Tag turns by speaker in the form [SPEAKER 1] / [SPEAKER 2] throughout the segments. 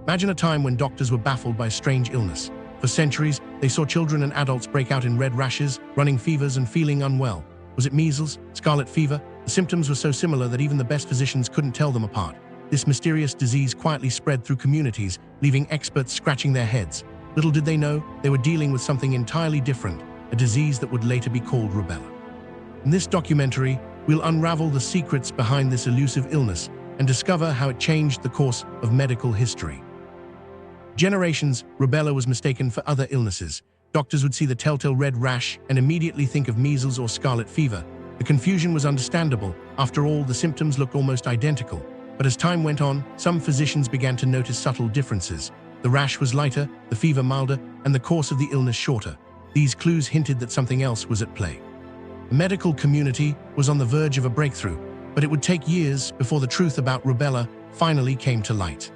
[SPEAKER 1] Imagine a time when doctors were baffled by a strange illness. For centuries, they saw children and adults break out in red rashes, running fevers, and feeling unwell. Was it measles? Scarlet fever? The symptoms were so similar that even the best physicians couldn't tell them apart. This mysterious disease quietly spread through communities, leaving experts scratching their heads. Little did they know, they were dealing with something entirely different, a disease that would later be called rubella. In this documentary, we'll unravel the secrets behind this elusive illness and discover how it changed the course of medical history. Generations, rubella was mistaken for other illnesses. Doctors would see the telltale red rash and immediately think of measles or scarlet fever. The confusion was understandable. After all, the symptoms looked almost identical. But as time went on, some physicians began to notice subtle differences. The rash was lighter, the fever milder, and the course of the illness shorter. These clues hinted that something else was at play. The medical community was on the verge of a breakthrough, but it would take years before the truth about rubella finally came to light.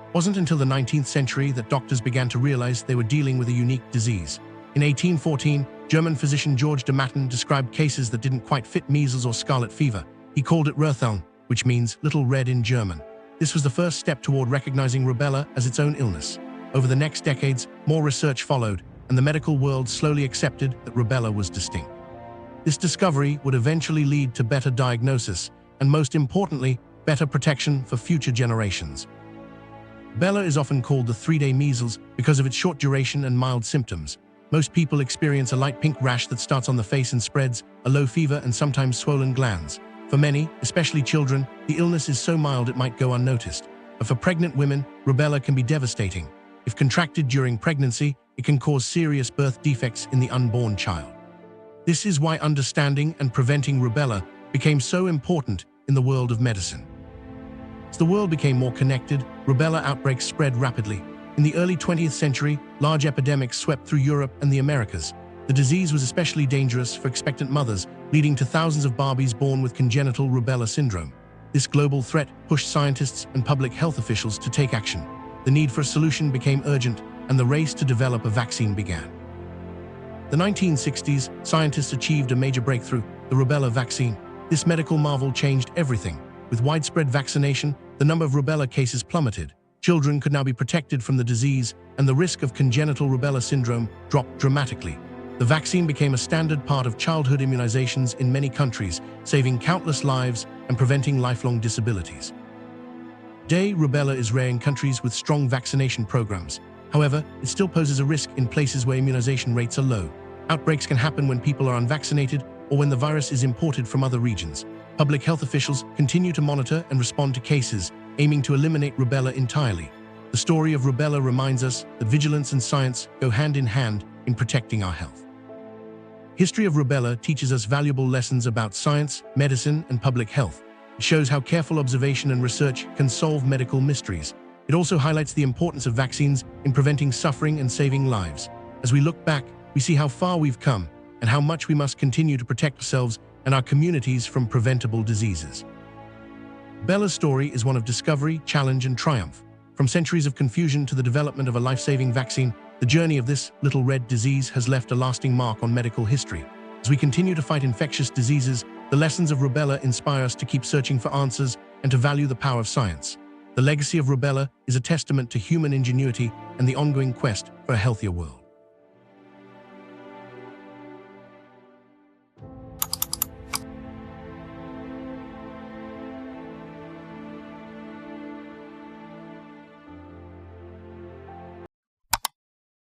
[SPEAKER 1] It wasn't until the 19th century that doctors began to realize they were dealing with a unique disease. In 1814, German physician George de Maton described cases that didn't quite fit measles or scarlet fever. He called it Rötheln, which means little red in German. This was the first step toward recognizing rubella as its own illness. Over the next decades, more research followed, and the medical world slowly accepted that rubella was distinct. This discovery would eventually lead to better diagnosis, and most importantly, better protection for future generations. Rubella is often called the three-day measles because of its short duration and mild symptoms. Most people experience a light pink rash that starts on the face and spreads, a low fever, and sometimes swollen glands. For many, especially children, the illness is so mild it might go unnoticed. But for pregnant women, rubella can be devastating. If contracted during pregnancy, it can cause serious birth defects in the unborn child. This is why understanding and preventing rubella became so important in the world of medicine. As the world became more connected, rubella outbreaks spread rapidly. In the early 20th century, large epidemics swept through Europe and the Americas. The disease was especially dangerous for expectant mothers, leading to thousands of babies born with congenital rubella syndrome. This global threat pushed scientists and public health officials to take action. The need for a solution became urgent, and the race to develop a vaccine began. The 1960s, scientists achieved a major breakthrough, the rubella vaccine. This medical marvel changed everything. With widespread vaccination, the number of rubella cases plummeted. Children could now be protected from the disease, and the risk of congenital rubella syndrome dropped dramatically. The vaccine became a standard part of childhood immunizations in many countries, saving countless lives and preventing lifelong disabilities. Today, rubella is rare in countries with strong vaccination programs. However, it still poses a risk in places where immunization rates are low. Outbreaks can happen when people are unvaccinated or when the virus is imported from other regions. Public health officials continue to monitor and respond to cases, aiming to eliminate rubella entirely. The story of rubella reminds us that vigilance and science go hand in hand in protecting our health. History of rubella teaches us valuable lessons about science, medicine, and public health. It shows how careful observation and research can solve medical mysteries. It also highlights the importance of vaccines in preventing suffering and saving lives. As we look back, we see how far we've come and how much we must continue to protect ourselves and our communities from preventable diseases. Rubella's story is one of discovery, challenge, and triumph. From centuries of confusion to the development of a life-saving vaccine, the journey of this little red disease has left a lasting mark on medical history. As we continue to fight infectious diseases, the lessons of rubella inspire us to keep searching for answers and to value the power of science. The legacy of rubella is a testament to human ingenuity and the ongoing quest for a healthier world.